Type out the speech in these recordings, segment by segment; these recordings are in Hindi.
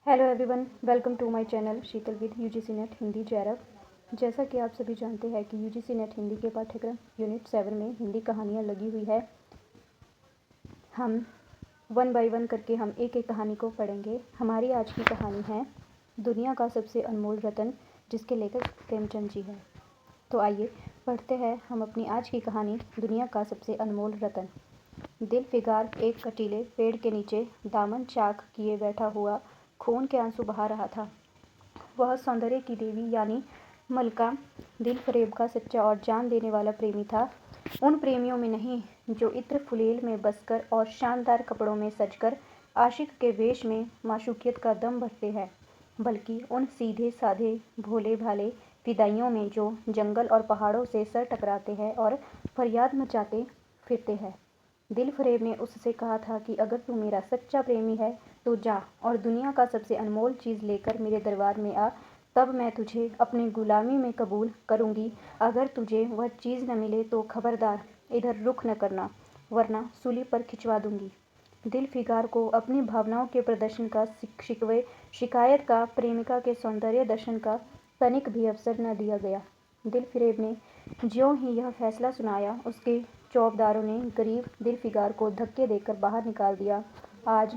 Hello everyone, welcome to my channel Sheetal with UGC NET Hindi JRF। जैसा कि आप सभी जानते हैं कि यूजीसी नेट हिंदी के पाठ्यक्रम यूनिट 7 में हिंदी कहानियाँ लगी हुई है। हम वन बाय वन करके हम एक एक कहानी को पढ़ेंगे। हमारी आज की कहानी है दुनिया का सबसे अनमोल रतन, जिसके लेखक प्रेमचंद जी हैं। तो आइए पढ़ते हैं हम अपनी आज की कहानी दुनिया का सबसे अनमोल रतन। दिल फिगार एक कटीले पेड़ के नीचे दामन चाक किए बैठा हुआ खून के आंसू बहा रहा था। वह सौंदर्य की देवी यानी मलका दिल फरेब का सच्चा और जान देने वाला प्रेमी था। उन प्रेमियों में नहीं जो इत्र फुलेल में बसकर और शानदार कपड़ों में सजकर आशिक के वेश में माशूकियत का दम भरते हैं, बल्कि उन सीधे साधे भोले भाले फिदाइयों में जो जंगल और पहाड़ों से सर टकराते हैं और फरियाद मचाते फिरते हैं। दिल फरेब ने उससे कहा था कि अगर तू मेरा सच्चा प्रेमी है तो जा और दुनिया का सबसे अनमोल चीज़ लेकर मेरे दरबार में आ, तब मैं तुझे अपनी गुलामी में कबूल करूँगी। अगर तुझे वह चीज़ न मिले तो खबरदार इधर रुख न करना, वरना सूली पर खिंचवा दूँगी। दिल फिगार को अपनी भावनाओं के प्रदर्शन का शिकवे शिकायत का प्रेमिका के सौंदर्य दर्शन का तनिक भी अवसर न दिया गया। दिल फरेब ने ज्यों ही यह फैसला सुनाया, उसके चौबदारों ने गरीब दिल फिगार को धक्के देकर बाहर निकाल दिया। आज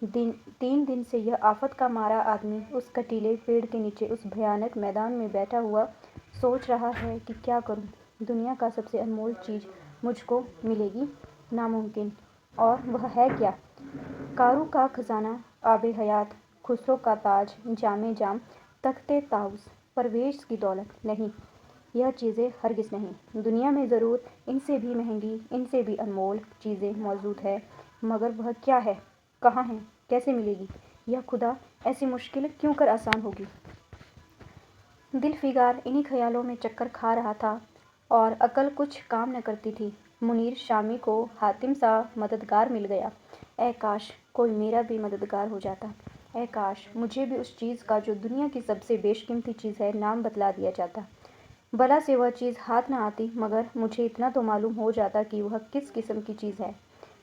3 दिन से यह आफत का मारा आदमी उस कटीले पेड़ के नीचे उस भयानक मैदान में बैठा हुआ सोच रहा है कि क्या करूं? दुनिया का सबसे अनमोल चीज़ मुझको मिलेगी? नामुमकिन। और वह है क्या? कारू का खजाना, आबे हयात, खुसरो का ताज, जामे जाम, तख्ते ताउस, परवेज की दौलत नहीं, यह चीज़ें हरगिज़ नहीं। दुनिया में ज़रूर इनसे भी महंगी, इनसे भी अनमोल चीज़ें मौजूद है, मगर वह क्या है, कहाँ है, कैसे मिलेगी? यह खुदा ऐसी मुश्किल क्यों कर आसान होगी? दिल फिगार इन्हीं ख्यालों में चक्कर खा रहा था और अकल कुछ काम न करती थी। मुनीर शामी को हातिम सा मददगार मिल गया। ऐ काश कोई मेरा भी मददगार हो जाता। ऐ काश मुझे भी उस चीज़ का जो दुनिया की सबसे बेशकीमती चीज़ है नाम बतला दिया जाता। भला से वह चीज़ हाथ न आती, मगर मुझे इतना तो मालूम हो जाता कि वह किस किस्म की चीज़ है।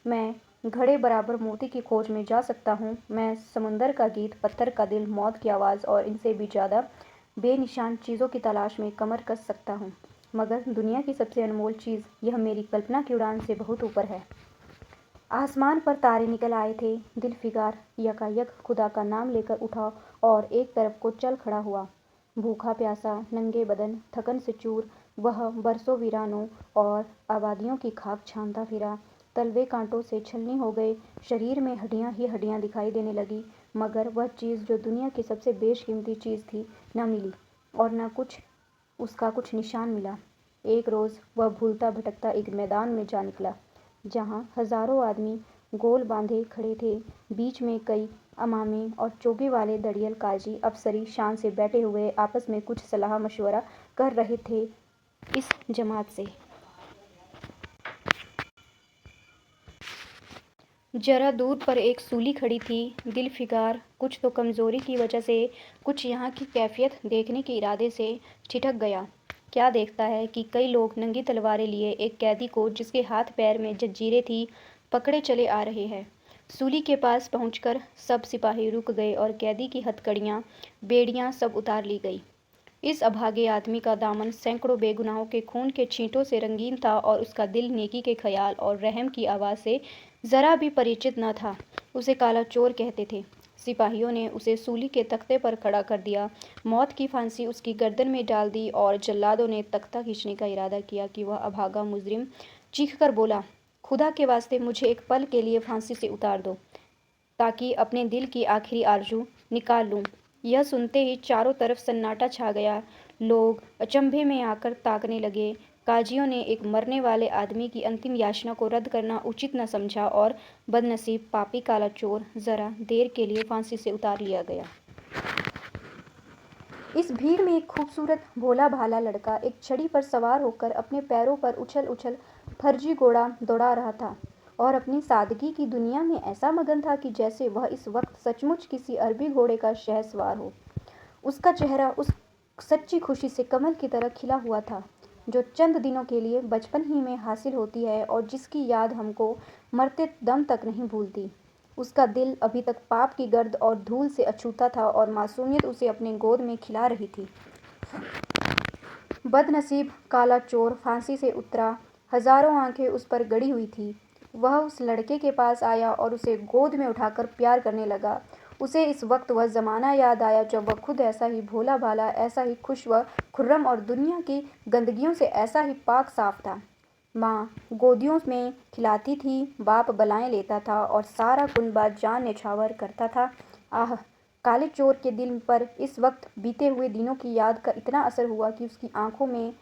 मैं घड़े बराबर मोती की खोज में जा सकता हूँ। मैं समुंदर का गीत, पत्थर का दिल, मौत की आवाज़ और इनसे भी ज़्यादा बेनिशान चीज़ों की तलाश में कमर कस सकता हूँ, मगर दुनिया की सबसे अनमोल चीज़ यह मेरी कल्पना की उड़ान से बहुत ऊपर है। आसमान पर तारे निकल आए थे। दिल फिगार यकायक खुदा का नाम लेकर उठा और एक तरफ को चल खड़ा हुआ। भूखा प्यासा, नंगे बदन, थकन से चूर, वह बरसों वीरानों और आबादियों की खाक छानता फिरा। तलवे कांटों से छलनी हो गए, शरीर में हड्डियां ही हड्डियां दिखाई देने लगी, मगर वह चीज़ जो दुनिया की सबसे बेशकीमती चीज़ थी न मिली, और न कुछ उसका कुछ निशान मिला। एक रोज़ वह भूलता भटकता एक मैदान में जा निकला, जहाँ हजारों आदमी गोल बांधे खड़े थे। बीच में कई अमामे और चोगे वाले दड़ियल काजी अफसरी शान से बैठे हुए आपस में कुछ सलाह मशवरा कर रहे थे। इस जमात से जरा दूर पर एक सूली खड़ी थी। दिल फिगार कुछ तो कमज़ोरी की वजह से, कुछ यहाँ की कैफियत देखने के इरादे से ठिठक गया। क्या देखता है कि कई लोग नंगी तलवारें लिए एक कैदी को, जिसके हाथ पैर में जंजीरें थी, पकड़े चले आ रहे हैं। सूली के पास पहुंचकर सब सिपाही रुक गए और कैदी की हथकड़ियाँ, बेड़ियाँ सब उतार ली गई। इस अभागे आदमी का दामन सैकड़ों बेगुनाहों के खून के छींटों से रंगीन था और उसका दिल नेकी के ख्याल और रहम की आवाज़ से ज़रा भी परिचित न था। उसे काला चोर कहते थे। सिपाहियों ने उसे सूली के तख्ते पर खड़ा कर दिया, मौत की फांसी उसकी गर्दन में डाल दी और जल्लादों ने तख्ता खींचने का इरादा किया कि वह अभागा मुजरिम चीख कर बोला, खुदा के वास्ते मुझे एक पल के लिए फांसी से उतार दो, ताकि अपने दिल की आखिरी आरजू निकाल लूँ। यह सुनते ही चारों तरफ सन्नाटा छा गया। लोग अचंभे में आकर ताकने लगे। काजियों ने एक मरने वाले आदमी की अंतिम याचना को रद्द करना उचित न समझा और बदनसीब पापी काला चोर ज़रा देर के लिए फांसी से उतार लिया गया। इस भीड़ में एक खूबसूरत भोला भाला लड़का एक छड़ी पर सवार होकर अपने पैरों पर उछल उछल फर्जी घोड़ा दौड़ा रहा था और अपनी सादगी की दुनिया में ऐसा मगन था कि जैसे वह इस वक्त सचमुच किसी अरबी घोड़े का शहसवार हो। उसका चेहरा उस सच्ची खुशी से कमल की तरह खिला हुआ था, जो चंद दिनों के लिए बचपन ही में हासिल होती है और जिसकी याद हमको मरते दम तक नहीं भूलती। उसका दिल अभी तक पाप की गर्द और धूल से अछूता था और मासूमियत उसे अपने गोद में खिला रही थी। बदनसीब काला चोर फांसी से उतरा, हजारों आंखें उस पर गड़ी हुई थी। वह उस लड़के के पास आया और उसे गोद में उठाकर प्यार करने लगा। उसे इस वक्त वह ज़माना याद आया जब वह खुद ऐसा ही भोला भाला, ऐसा ही खुश व खुर्रम और दुनिया की गंदगियों से ऐसा ही पाक साफ था। माँ गोदियों में खिलाती थी, बाप बलाएं लेता था और सारा कुनबा जान न्यौछावर करता था। आह, काले चोर के दिल पर इस वक्त बीते हुए दिनों की याद का इतना असर हुआ कि उसकी आंखों में,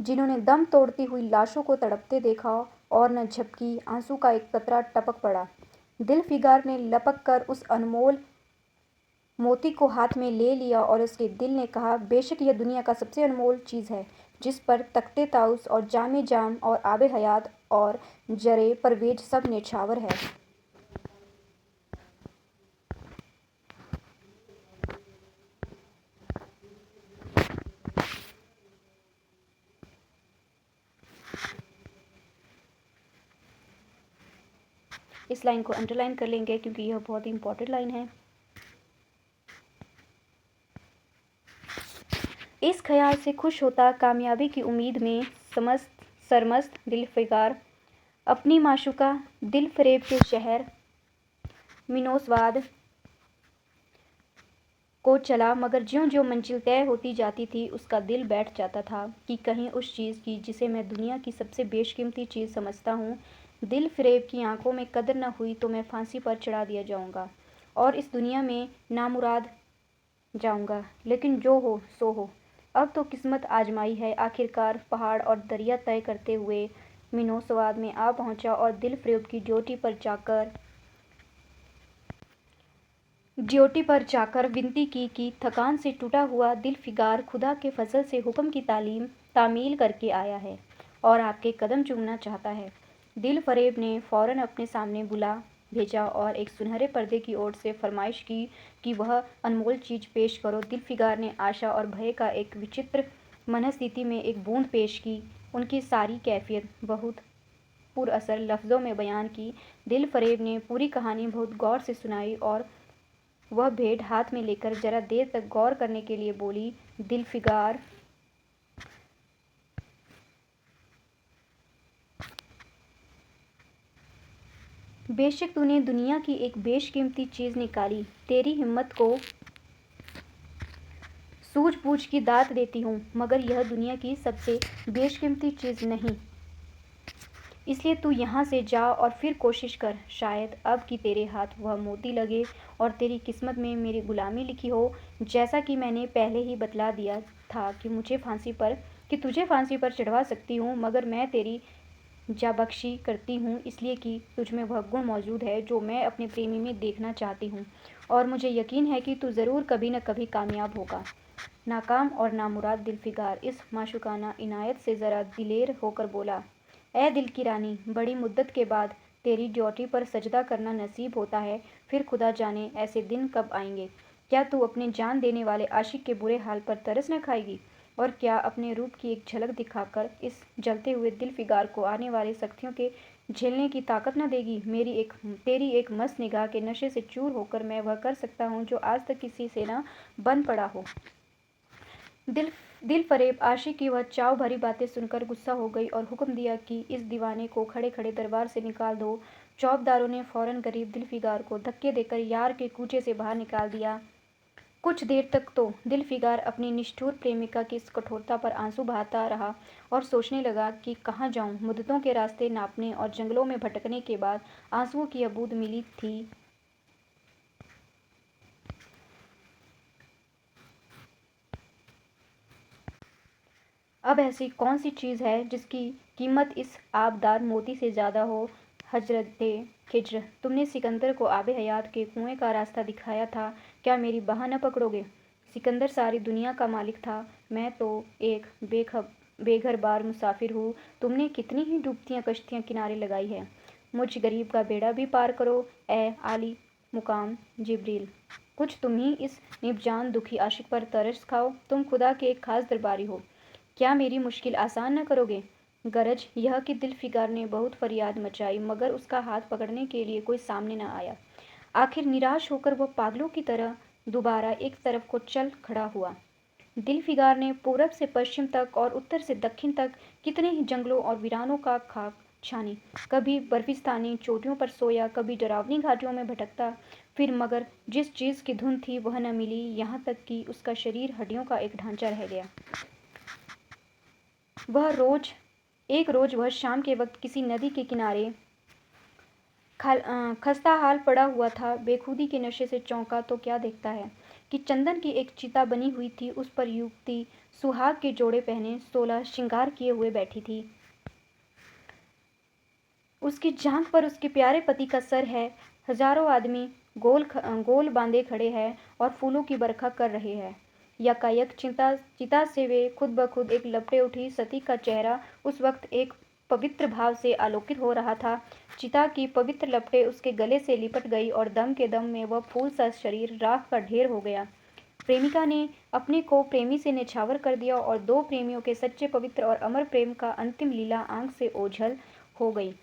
जिन्होंने दम तोड़ती हुई लाशों को तड़पते देखा और न झपकी, आंसू का एक कतरा टपक पड़ा। दिलफिगार ने लपक कर उस अनमोल मोती को हाथ में ले लिया और उसके दिल ने कहा, बेशक यह दुनिया का सबसे अनमोल चीज़ है, जिस पर तख्ते ताउस और जामे जाम और आबे हयात और जरे परवेज सब न्यौछावर है। इस लाइन को अंडरलाइन कर लेंगे क्योंकि यह बहुत ही इंपॉर्टेंट लाइन है। इस ख्याल से खुश होता कामयाबी की उम्मीद में सरमस्त दिलफिगार अपनी माशूका दिलफरेब के शहर मिनोसवाद को चला, मगर ज्यों-ज्यों मंजिल तय होती जाती थी उसका दिल बैठ जाता था कि कहीं उस चीज़ की जिसे मैं दुनिया की सबसे बेशकीमती चीज़ समझता हूँ, दिलफरेब की आंखों में कदर न हुई तो मैं फांसी पर चढ़ा दिया जाऊँगा और इस दुनिया में नामुराद जाऊँगा। लेकिन जो हो सो हो, अब तो किस्मत आजमाई है। आखिरकार पहाड़ और दरिया तय करते हुए मिनोसवाद में आ पहुँचा और दिलफरेब की ड्योटी पर जाकर विनती की कि थकान से टूटा हुआ दिलफिगार खुदा के फजल से हुक्म की तामील करके आया है और आपके कदम चूमना चाहता है। दिलफरेब ने फौरन अपने सामने बुला भेजा और एक सुनहरे पर्दे की ओर से फरमाइश की कि वह अनमोल चीज़ पेश करो। दिलफिगार ने आशा और भय का एक विचित्र मनस्थिति में एक बूंद पेश की, उनकी सारी कैफियत बहुत पुरअसर लफ्ज़ों में बयान की। दिलफरेब ने पूरी कहानी बहुत गौर से सुनाई और वह भेंट हाथ में लेकर जरा देर तक गौर करने के लिए बोली, दिलफिगार, बेशक तूने दुनिया की एक बेशकीमती चीज़ निकाली, तेरी हिम्मत को सूझबूझ की दात देती हूँ, मगर यह दुनिया की सबसे बेशकीमती चीज़ नहीं। इसलिए तू यहाँ से जा और फिर कोशिश कर, शायद अब कि तेरे हाथ वह मोती लगे और तेरी किस्मत में मेरी गुलामी लिखी हो। जैसा कि मैंने पहले ही बतला दिया था कि तुझे फांसी पर चढ़वा सकती हूँ, मगर मैं तेरी जाबख्शी करती हूँ इसलिए कि तुझमें वह गुण मौजूद है जो मैं अपने प्रेमी में देखना चाहती हूँ और मुझे यकीन है कि तू ज़रूर कभी न कभी कामयाब होगा। नाकाम और नामुराद दिलफिगार इस माशूकाना इनायत से ज़रा दिलेर होकर बोला, ए दिल की रानी, बड़ी मुद्दत के बाद तेरी ड्योटी पर सजदा करना नसीब होता है, फिर खुदा जाने ऐसे दिन कब आएंगे। क्या तू अपने जान देने वाले आशिक के बुरे हाल पर तरस न खाएगी और क्या अपने रूप की एक झलक दिखाकर इस जलते हुए दिलफिगार को आने वाले सख्तियों के झेलने की ताकत न देगी। तेरी एक मस्त निगाह के नशे से चूर होकर मैं वह कर सकता हूँ जो आज तक किसी से न बन पड़ा हो। दिलफरेब आशिक की वह चाव भरी बातें सुनकर गुस्सा हो गई और हुक्म दिया कि इस दीवाने को खड़े खड़े दरबार से निकाल दो। चौबदारों ने फौरन गरीब दिलफिगार को धक्के देकर यार के कूचे से बाहर निकाल दिया। कुछ देर तक तो दिलफिगार अपनी निष्ठुर प्रेमिका की इस कठोरता पर आंसू बहाता रहा और सोचने लगा कि कहाँ जाऊँ। मुद्दतों के रास्ते नापने और जंगलों में भटकने के बाद आंसुओं की यह बूंद मिली थी। अब ऐसी कौन सी चीज़ है जिसकी कीमत इस आबदार मोती से ज़्यादा हो। हजरते खिज्र, तुमने सिकंदर को आबे हयात के कुएं का रास्ता दिखाया था, क्या मेरी बाह न पकड़ोगे। सिकंदर सारी दुनिया का मालिक था, मैं तो एक बेघर बार मुसाफिर हूँ। तुमने कितनी ही डूबती कश्तियाँ किनारे लगाई है। मुझ गरीब का बेड़ा भी पार करो ए आली मुकाम जिब्रील। कुछ तुम ही इस निबजान दुखी आशिक पर तरस खाओ। तुम खुदा के एक खास दरबारी हो, क्या मेरी मुश्किल आसान न करोगे। गरज यह कि दिलफिगार ने बहुत फरियाद मचाई, मगर उसका हाथ पकड़ने के लिए कोई सामने न आया। आखिर निराश होकर वह पागलों की तरह दोबारा एक तरफ को चल खड़ा हुआ। दिलफिगार ने पूरब से पश्चिम तक और उत्तर से दक्षिण तक कितने ही जंगलों और वीरानों का खाक छानी। कभी बर्फिस्तानी चोटियों पर सोया, कभी डरावनी घाटियों में भटकता, फिर मगर जिस चीज़ की धुन थी वह न मिली, यहाँ तक कि उसका शरीर हड्डियों का एक ढांचा रह गया। एक रोज वह शाम के वक्त किसी नदी के किनारे खस्ता हाल पड़ा हुआ था। बेखुदी के नशे से चौंका तो क्या देखता है कि चंदन की एक चिता बनी हुई थी। उस पर युवती सुहाग के जोड़े पहने 16 श्रृंगार किए हुए बैठी थी। उसकी जांघ पर उसके प्यारे पति का सर है। हजारों आदमी गोल बांधे खड़े हैं और फूलों की बरखा कर रहे हैं। यकायक चिता से वे खुद ब खुद एक लपटे उठी सती का चेहरा उस वक्त एक पवित्र भाव से आलोकित हो रहा था। चिता की पवित्र लपटें उसके गले से लिपट गई और दम के दम में वह फूल सा शरीर राख का ढेर हो गया। प्रेमिका ने अपने को प्रेमी से निछावर कर दिया और दो प्रेमियों के सच्चे पवित्र और अमर प्रेम का अंतिम लीला आंख से ओझल हो गई।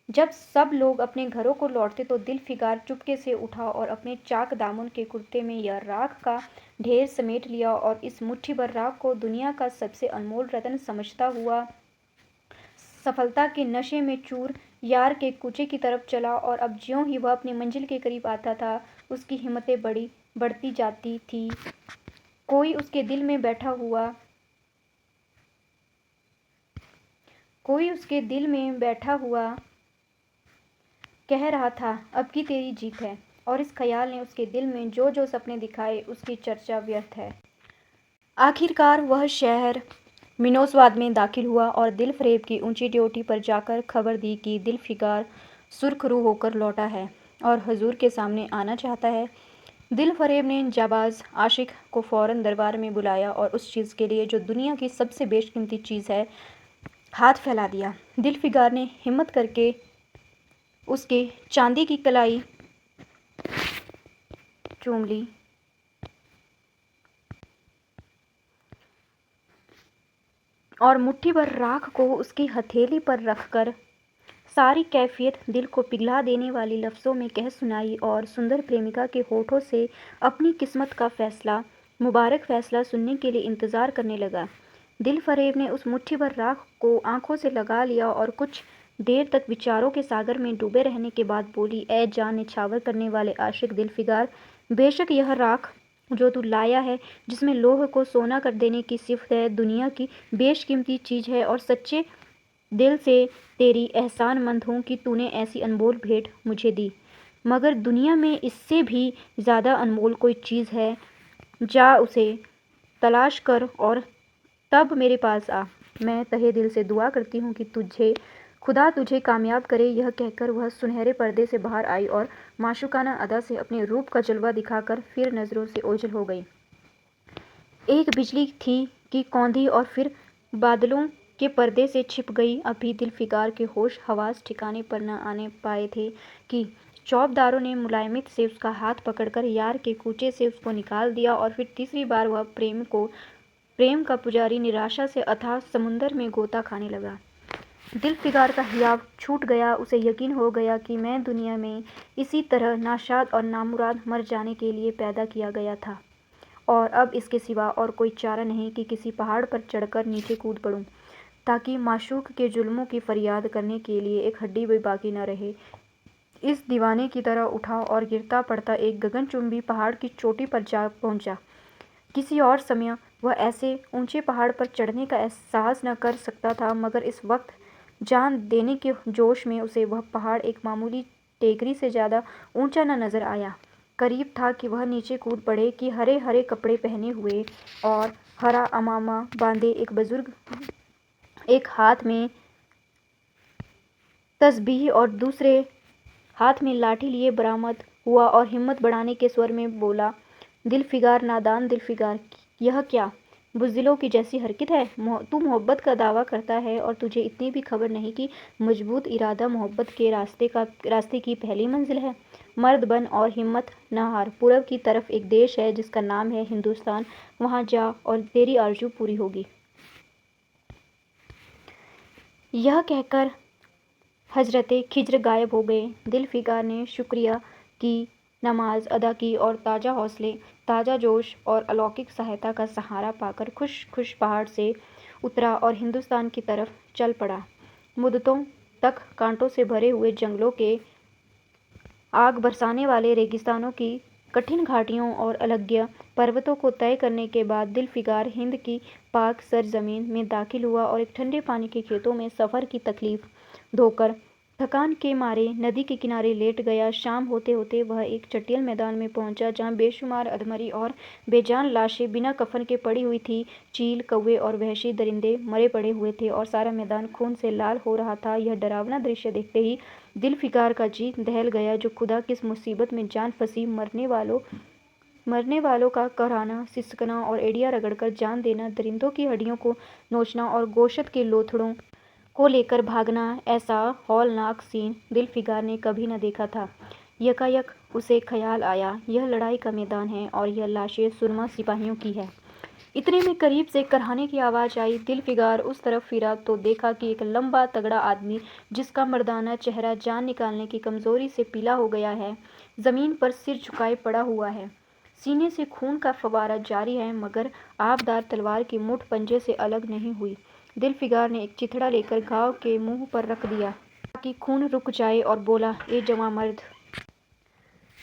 जब सब लोग अपने घरों को लौटते तो दिलफिगार चुपके से उठा और अपने चाक दामन के कुर्ते में यह राख का ढेर समेट लिया और इस मुट्ठी भर राख को दुनिया का सबसे अनमोल रत्न समझता हुआ सफलता के नशे में चूर यार के कूचे की तरफ चला। और अब ज्यों ही वह अपनी मंजिल के करीब आता था, उसकी हिम्मतें बढ़ती जाती थी। कोई उसके दिल में बैठा हुआ कह रहा था, अब की तेरी जीत है। और इस ख्याल ने उसके दिल में जो जो सपने दिखाए, उसकी चर्चा व्यर्थ है। आखिरकार वह शहर मिनोसवाद में दाखिल हुआ और दिलफरेब की ऊंची ड्योटी पर जाकर खबर दी कि दिलफिगार सुरखरू होकर लौटा है और हजूर के सामने आना चाहता है। दिलफरेब ने जाबाज आशिक को फौरन दरबार में बुलाया और उस चीज़ के लिए जो दुनिया की सबसे बेशकीमती चीज़ है, हाथ फैला दिया। दिलफिगार ने हिम्मत करके उसके चांदी की कलाई चूम ली और मुट्ठी भर राख को उसकी हथेली पर रखकर सारी कैफियत दिल को पिघला देने वाली लफ्ज़ों में कह सुनाई और सुंदर प्रेमिका के होठों से अपनी किस्मत का मुबारक फैसला सुनने के लिए इंतज़ार करने लगा। दिलफरेब ने उस मुट्ठी भर राख को आंखों से लगा लिया और कुछ देर तक विचारों के सागर में डूबे रहने के बाद बोली, ए जान निछावर करने वाले आशिक दिलफिगार, बेशक यह राख जो तू लाया है, जिसमें लोह को सोना कर देने की सिफ़त है, दुनिया की बेशकीमती चीज़ है और सच्चे दिल से तेरी एहसानमंद हूँ कि तूने ऐसी अनमोल भेंट मुझे दी। मगर दुनिया में इससे भी ज़्यादा अनमोल कोई चीज़ है। जा उसे तलाश कर और तब मेरे पास आ। मैं तहे दिल से दुआ करती हूँ कि खुदा तुझे कामयाब करे। यह कहकर वह सुनहरे पर्दे से बाहर आई और माशूकाना अदा से अपने रूप का जलवा दिखाकर फिर नज़रों से ओझल हो गई। एक बिजली थी कि कौंधी और फिर बादलों के पर्दे से छिप गई। अभी दिलफिगार के होश हवास ठिकाने पर न आने पाए थे कि चौबदारों ने मुलायमित से उसका हाथ पकड़कर यार के कूचे से उसको निकाल दिया और फिर तीसरी बार वह प्रेम का पुजारी निराशा से अथाह समुंदर में गोता खाने लगा। दिलफिगार का हियाव छूट गया। उसे यकीन हो गया कि मैं दुनिया में इसी तरह नाशाद और नामुराद मर जाने के लिए पैदा किया गया था और अब इसके सिवा और कोई चारा नहीं कि किसी पहाड़ पर चढ़कर नीचे कूद पड़ूं, ताकि माशूक के जुल्मों की फरियाद करने के लिए एक हड्डी भी बाकी न रहे। इस दीवाने की तरह उठा और गिरता पड़ता एक गगनचुंबी पहाड़ की चोटी पर जा पहुंचा। किसी और समय वह ऐसे ऊंचे पहाड़ पर चढ़ने का साहस न कर सकता था, मगर इस वक्त जान देने के जोश में उसे वह पहाड़ एक मामूली टेकरी से ज़्यादा ऊंचा न नज़र आया। करीब था कि वह नीचे कूद पड़े कि हरे हरे कपड़े पहने हुए और हरा अमामा बांधे एक बुजुर्ग एक हाथ में तस्बीह और दूसरे हाथ में लाठी लिए बरामद हुआ और हिम्मत बढ़ाने के स्वर में बोला, दिलफिगार, नादान दिलफिगार, यह क्या बुज़दिलों की जैसी हरकत है। तू मोहब्बत का दावा करता है और तुझे इतनी भी खबर नहीं कि मजबूत इरादा मोहब्बत के रास्ते की पहली मंजिल है। मर्द बन और हिम्मत न हार। पूरब की तरफ एक देश है जिसका नाम है हिंदुस्तान, वहाँ जा और तेरी आरज़ू पूरी होगी। यह कहकर हजरते खिज्र गायब हो गए। दिलफिगार ने शुक्रिया की नमाज अदा की और ताज़ा हौसले, ताज़ा जोश और अलौकिक सहायता का सहारा पाकर खुश खुश पहाड़ से उतरा और हिंदुस्तान की तरफ चल पड़ा। मुद्दतों तक कांटों से भरे हुए जंगलों के, आग बरसाने वाले रेगिस्तानों की कठिन घाटियों और अलग्य पर्वतों को तय करने के बाद दिलफिगार हिंद की पाक सरजमीन में दाखिल हुआ और एक ठंडे पानी के खेतों में सफ़र की तकलीफ धोकर थकान के मारे नदी के किनारे लेट गया। शाम होते होते वह एक चटियल मैदान में पहुंचा जहां बेशुमार अधमरी और बेजान लाशें बिना कफन के पड़ी हुई थी। चील, कौवे और वहशी दरिंदे मरे पड़े हुए थे और सारा मैदान खून से लाल हो रहा था। यह डरावना दृश्य देखते ही दिलफिकार का जी दहल गया। जो खुदा किस मुसीबत में जान फंसी, मरने वालों का कराहना, सिसकना और एड़ियाँ रगड़कर जान देना, दरिंदों की हड्डियों को नोचना और गोश्त के लोथड़ों को लेकर भागना, ऐसा हौलनाक सीन दिलफिकार ने कभी न देखा था। यकायक उसे ख्याल आया, यह लड़ाई का मैदान है और यह लाशें सुरमा सिपाहियों की है। इतने में करीब से करहाने की आवाज़ आई। दिलफिकार उस तरफ फिरा तो देखा कि एक लंबा तगड़ा आदमी, जिसका मर्दाना चेहरा जान निकालने की कमज़ोरी से पीला हो गया है, ज़मीन पर सिर झुकाए पड़ा हुआ है। सीने से खून का फव्वारा जारी है, मगर आबदार तलवार की मुठ पंजे से अलग नहीं हुई। दिलफिकार ने एक चिथड़ा लेकर घाव के मुंह पर रख दिया ताकि खून रुक जाए और बोला, ए जवां मर्द।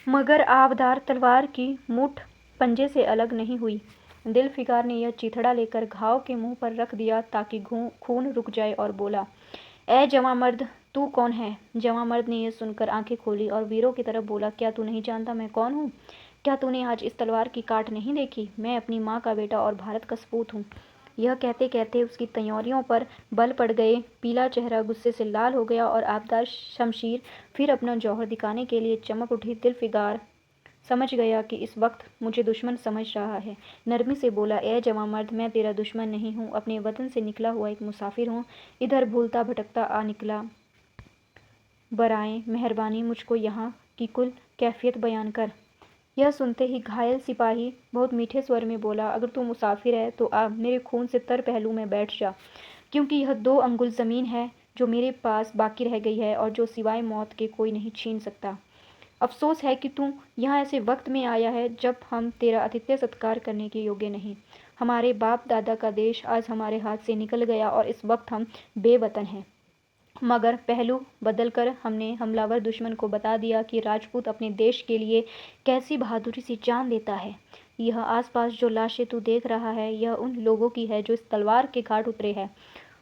मगर आबदार तलवार की मुठ पंजे से अलग नहीं हुई। दिलफिकार ने यह चिथड़ा लेकर घाव के मुंह पर रख दिया ताकि खून रुक जाए और बोला, ए जवां मर्द, तू कौन है? जवां मर्द ने यह सुनकर आंखें खोली और वीरों की तरफ बोला, क्या तू नहीं जानता मैं कौन हूँ? क्या तूने आज इस तलवार की काट नहीं देखी? मैं अपनी माँ का बेटा और भारत का सपूत हूँ। यह कहते कहते उसकी तैयारियों पर बल पड़ गए। पीला चेहरा गुस्से से लाल हो गया और आबदार शमशीर फिर अपना जौहर दिखाने के लिए चमक उठी। दिलफिकार समझ गया कि इस वक्त मुझे दुश्मन समझ रहा है। नरमी से बोला, ए जवां मर्द, मैं तेरा दुश्मन नहीं हूँ, अपने वतन से निकला हुआ एक मुसाफिर हूँ। इधर भूलता भटकता आ निकला। बराए मेहरबानी मुझको यहाँ की कुल कैफियत बयान कर। यह सुनते ही घायल सिपाही बहुत मीठे स्वर में बोला, अगर तू मुसाफिर है तो आ मेरे खून से तर पहलू में बैठ जा, क्योंकि यह 2 अंगुल ज़मीन है जो मेरे पास बाकी रह गई है और जो सिवाय मौत के कोई नहीं छीन सकता। अफसोस है कि तू यहाँ ऐसे वक्त में आया है जब हम तेरा आतिथ्य सत्कार करने के योग्य नहीं। हमारे बाप दादा का देश आज हमारे हाथ से निकल गया और इस वक्त हम बेवतन हैं। मगर पहलू बदलकर हमने हमलावर दुश्मन को बता दिया कि राजपूत अपने देश के लिए कैसी बहादुरी से जान देता है। यह आसपास जो लाशें तू देख रहा है, यह उन लोगों की है जो इस तलवार के घाट उतरे हैं।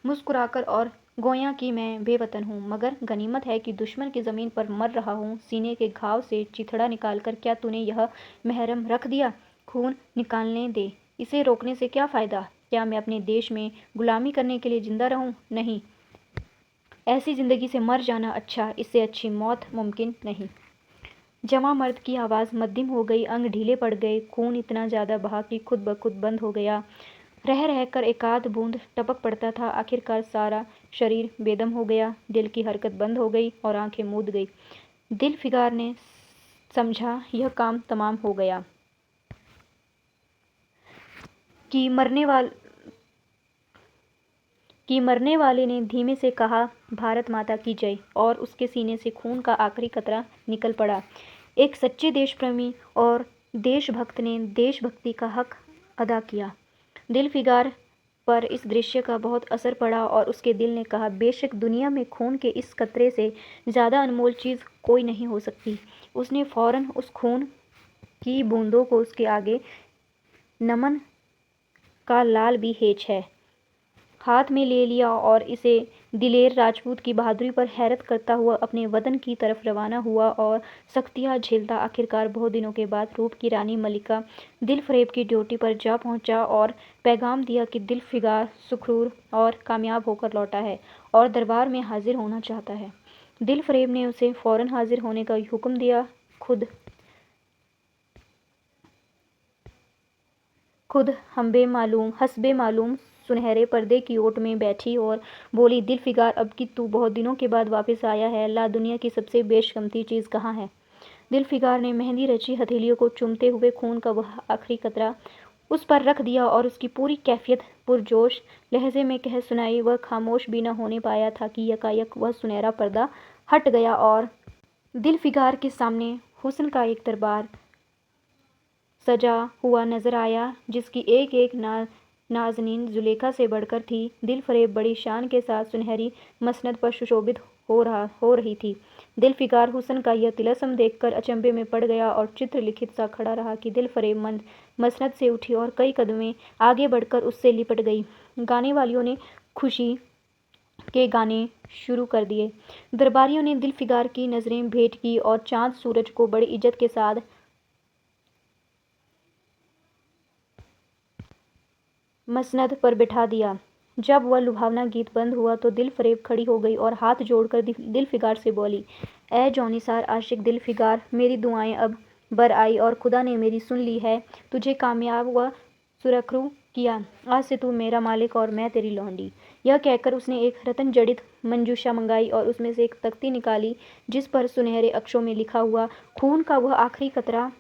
मुस्कुराकर और गोया कि मैं बेवतन हूँ, मगर गनीमत है कि दुश्मन की ज़मीन पर मर रहा हूँ। सीने के घाव से चिथड़ा निकालकर क्या तूने यह महरम रख दिया? खून निकालने दे, इसे रोकने से क्या फ़ायदा? क्या मैं अपने देश में गुलामी करने के लिए जिंदा रहूँ? नहीं, ऐसी ज़िंदगी से मर जाना अच्छा, इससे अच्छी मौत मुमकिन नहीं। जवां मर्द की आवाज़ मद्धिम हो गई, अंग ढीले पड़ गए, खून इतना ज़्यादा बहा कि खुद ब खुद बंद हो गया। रह रहकर एकाध बूंद टपक पड़ता था। आखिरकार सारा शरीर बेदम हो गया, दिल की हरकत बंद हो गई और आंखें मूंद गई। दिलफिकार ने समझा यह काम तमाम हो गया कि मरने वाले ने धीमे से कहा, भारत माता की जय, और उसके सीने से खून का आखिरी कतरा निकल पड़ा। एक सच्चे देशप्रेमी और देशभक्त ने देशभक्ति का हक अदा किया। दिलफिकार पर इस दृश्य का बहुत असर पड़ा और उसके दिल ने कहा, बेशक दुनिया में खून के इस कतरे से ज़्यादा अनमोल चीज़ कोई नहीं हो सकती। उसने फ़ौरन उस खून की बूंदों को उसके आगे नमन का लाल भी हेज है हाथ में ले लिया और इसे दिलेर राजपूत की बहादुरी पर हैरत करता हुआ अपने वतन की तरफ रवाना हुआ और सख्तियाँ झेलता आखिरकार बहुत दिनों के बाद रूप की रानी मलिका दिलफरेब की ड्यूटी पर जा पहुंचा और पैगाम दिया कि दिलफिकार सुखरूर और कामयाब होकर लौटा है और दरबार में हाजिर होना चाहता है। दिलफरेब ने उसे फ़ौरन हाजिर होने का हुक्म दिया। खुद हस्बे मालूम सुनहरे पर्दे की ओट में बैठी और बोली, दिलफिकार, अब कि तू बहुत दिनों के बाद वापस आया है, ला दुनिया की सबसे बेशकीमती चीज़ कहाँ है? दिलफिकार ने मेहंदी रची हथेलियों को चूमते हुए खून का वह आखिरी कतरा उस पर रख दिया और उसकी पूरी कैफियत पुरजोश लहजे में कह सुनाई। वह खामोश भी न होने पाया था कि यकायक वह सुनहरा पर्दा हट गया और दिलफिकार के सामने हुस्न का एक दरबार सजा हुआ नजर आया, जिसकी एक एक नाज़नीन जुलेखा से बढ़कर थी। दिलफरेब बड़ी शान के साथ सुनहरी मसनद पर सुशोभित हो रही थी। दिलफिकार हुस्न का यह तिलस्म देखकर अचंभे में पड़ गया और चित्र लिखित सा खड़ा रहा कि दिलफरेब मसनद से उठी और कई कदमें आगे बढ़कर उससे लिपट गई। गाने वालियों ने खुशी के गाने शुरू कर दिए। दरबारियों ने दिलफिकार की नज़रें भेंट की और चांद सूरज को बड़ी इज्जत के साथ मसनद पर बिठा दिया। जब वह लुभावना गीत बंद हुआ तो दिलफरेब खड़ी हो गई और हाथ जोड़कर दिलफिकार से बोली, ए जौनिसार आशिक दिलफिकार, मेरी दुआएं अब बर आई और खुदा ने मेरी सुन ली है। तुझे कामयाब व सुरखरू किया। आज से तू मेरा मालिक और मैं तेरी लौंडी। यह कहकर उसने एक रत्न जड़ित मंजूषा मंगाई और उसमें से एक तख्ती निकाली, जिस पर सुनहरे अक्षरों में लिखा हुआ, खून का वह आखिरी कतरा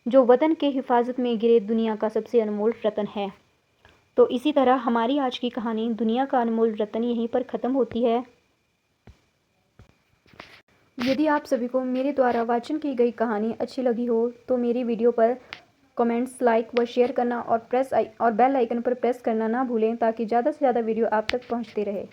जो वतन के हिफाजत में गिरे दुनिया का सबसे अनमोल रत्न है। तो इसी तरह हमारी आज की कहानी दुनिया का अनमोल रत्न यहीं पर ख़त्म होती है। यदि आप सभी को मेरे द्वारा वाचन की गई कहानी अच्छी लगी हो तो मेरी वीडियो पर कमेंट्स, लाइक व शेयर करना और बेल आइकन पर प्रेस करना ना भूलें, ताकि ज़्यादा से ज़्यादा वीडियो आप तक पहुंचते रहे।